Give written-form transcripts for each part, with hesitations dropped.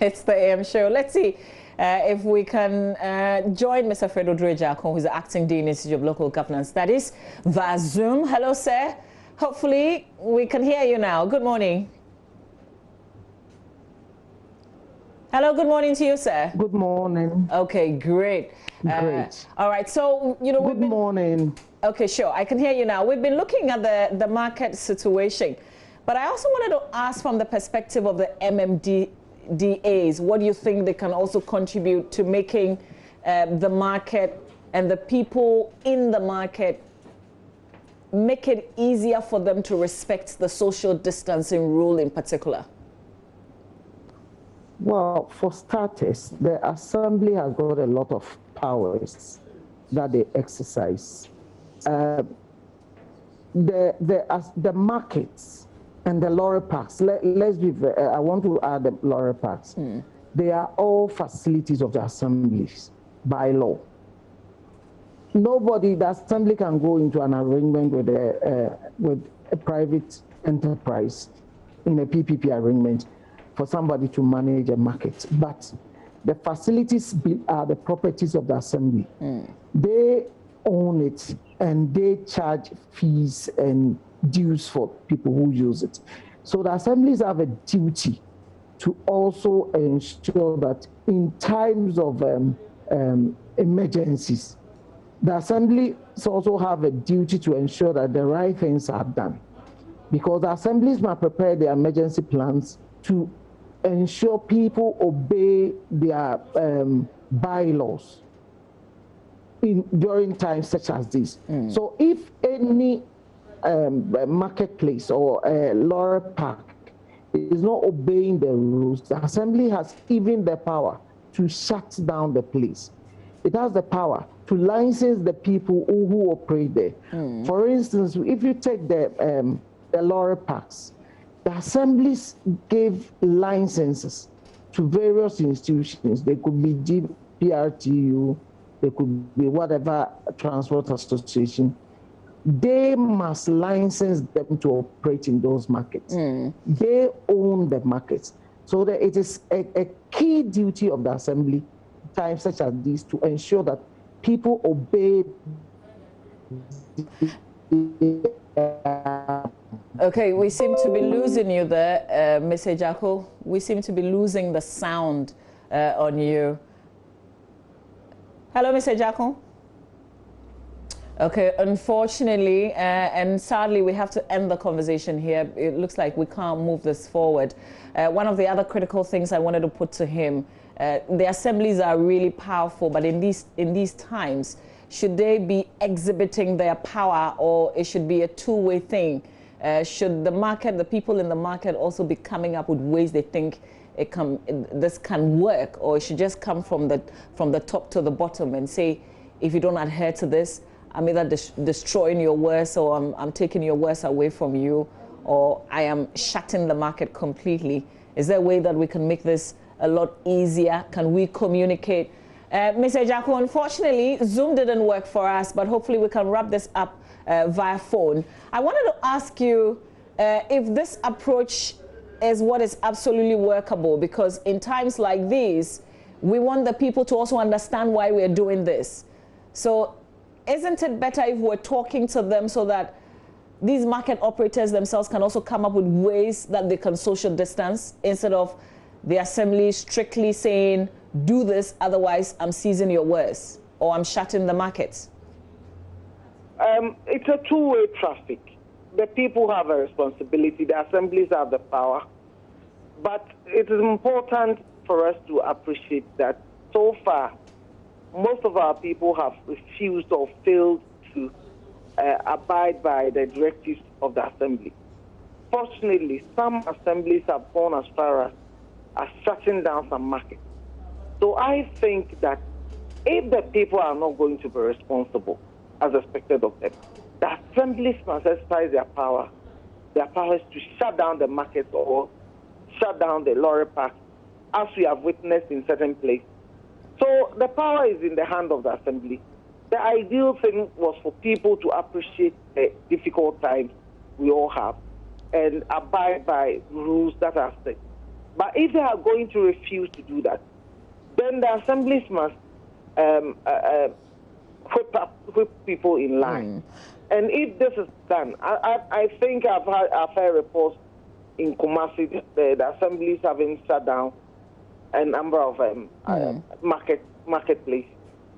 It's the AM show. Let's see if we can join Mr. Fredo Drejako, who's the Acting Dean Institute of Local Governance Studies, via Zoom. Hello, sir. Hopefully, we can hear you now. Good morning. Hello, good morning to you, sir. Good morning. Okay, great. Great. All right, so, you know, good morning. Okay, sure. I can hear you now. We've been looking at the market situation, but I also wanted to ask from the perspective of the MMDAs, what do you think they can also contribute to making the market and the people in the market make it easier for them to respect the social distancing rule in particular? Well, for starters, the Assembly has got a lot of powers that they exercise. The markets and the lorry parks, let's be I want to add the lorry parks. They are all facilities of the assemblies by law. The assembly can go into an arrangement with a private enterprise in a PPP arrangement for somebody to manage a market. But the facilities are the properties of the assembly. They own it and they charge fees and dues for people who use it. So the assemblies have a duty to also ensure that in times of emergencies, the assemblies also have a duty to ensure that the right things are done. Because the assemblies must prepare their emergency plans to ensure people obey their bylaws during times such as this. So if any marketplace or a lorry park is not obeying the rules, the assembly has even the power to shut down the place. It has the power to license the people who operate there. For instance, if you take the lorry parks, the assemblies gave licenses to various institutions. They could be PRTU, they could be whatever transport association. They must license them to operate in those markets. They own the markets. So that it is a key duty of the assembly, times such as these, to ensure that people obey. Okay, we seem to be losing you there, Mr. Jacko. We seem to be losing the sound on you. Hello, Mr. Jacko. Okay, unfortunately, and sadly, we have to end the conversation here. It looks like we can't move this forward. One of the other critical things I wanted to put to him, the assemblies are really powerful, but in these times, should they be exhibiting their power, or it should be a two-way thing? Should the market, the people in the market, also be coming up with ways they think this can work, or it should just come from the top to the bottom and say, if you don't adhere to this, I'm either destroying your wares, or I'm taking your wares away from you, or I am shutting the market completely. Is there a way that we can make this a lot easier? Can we communicate? Mr. Jacko, unfortunately, Zoom didn't work for us, but hopefully we can wrap this up via phone. I wanted to ask you if this approach is what is absolutely workable, because in times like these, we want the people to also understand why we're doing this. So isn't it better if we're talking to them so that these market operators themselves can also come up with ways that they can social distance, instead of the assembly strictly saying, do this, otherwise I'm seizing your wares, or I'm shutting the markets? It's a two-way traffic. The people have a responsibility, the assemblies have the power. But it is important for us to appreciate that so far, most of our people have refused or failed to abide by the directives of the assembly. Fortunately, some assemblies have gone as far as shutting down some markets. So I think that if the people are not going to be responsible, as expected of them, the assemblies must exercise their power. Their power is to shut down the markets or shut down the lorry parks, as we have witnessed in certain places. So the power is in the hand of the assembly. The ideal thing was for people to appreciate the difficult times we all have and abide by rules that are set. But if they are going to refuse to do that, then the assemblies must whip people in line. And if this is done, I think I've heard reports in Kumasi, the assemblies having shut down a number of marketplaces.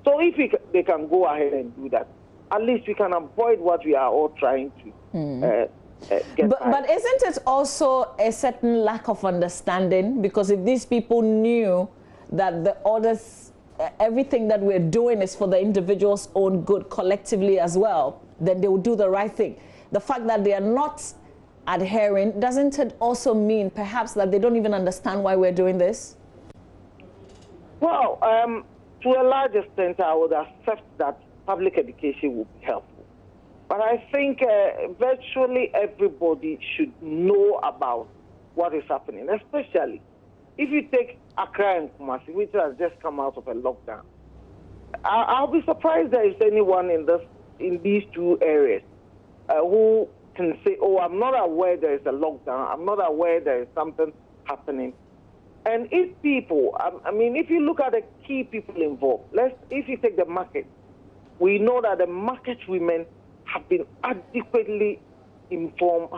So if they can go ahead and do that, at least we can avoid what we are all trying to get by. But isn't it also a certain lack of understanding? Because if these people knew that the orders, everything that we're doing is for the individual's own good collectively as well, then they will do the right thing. The fact that they are not adhering, doesn't it also mean perhaps that they don't even understand why we're doing this? Well, to a large extent, I would accept that public education will be helpful. But I think virtually everybody should know about what is happening, especially if you take Accra and Kumasi, which has just come out of a lockdown. I'll be surprised there is anyone in these two areas who can say, oh, I'm not aware there is a lockdown, I'm not aware there is something happening. And if people, I mean, if you look at the key people involved, if you take the market, we know that the market women have been adequately informed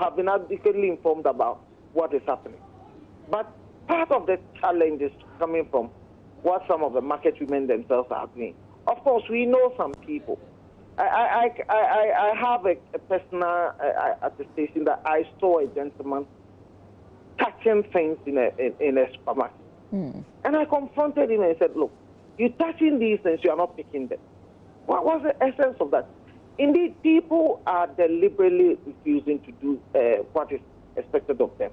about what is happening. But part of the challenge is coming from what some of the market women themselves are doing. Of course, we know some people. I have a personal attestation that I saw a gentleman touching things in a supermarket. And I confronted him and said, look, you're touching these things, you are not picking them. What was the essence of that? Indeed, people are deliberately refusing to do what is expected of them.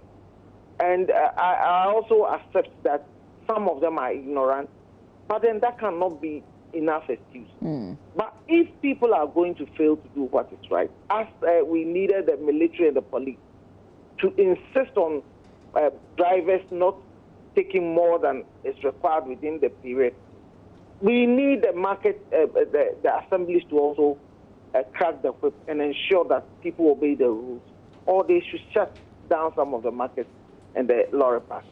And I also accept that some of them are ignorant, but then that cannot be enough excuse. But if people are going to fail to do what is right, as we needed the military and the police to insist on drivers not taking more than is required within the period, we need the market, the assemblies to also crack the whip and ensure that people obey the rules, or they should shut down some of the markets and the lorry parks.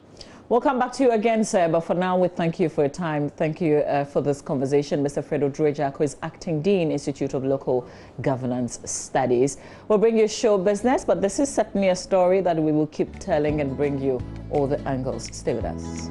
We'll come back to you again, sir, but for now, we thank you for your time. Thank you for this conversation. Mr. Fred Odruejako is Acting Dean, Institute of Local Governance Studies. We'll bring you show business, but this is certainly a story that we will keep telling and bring you all the angles. Stay with us.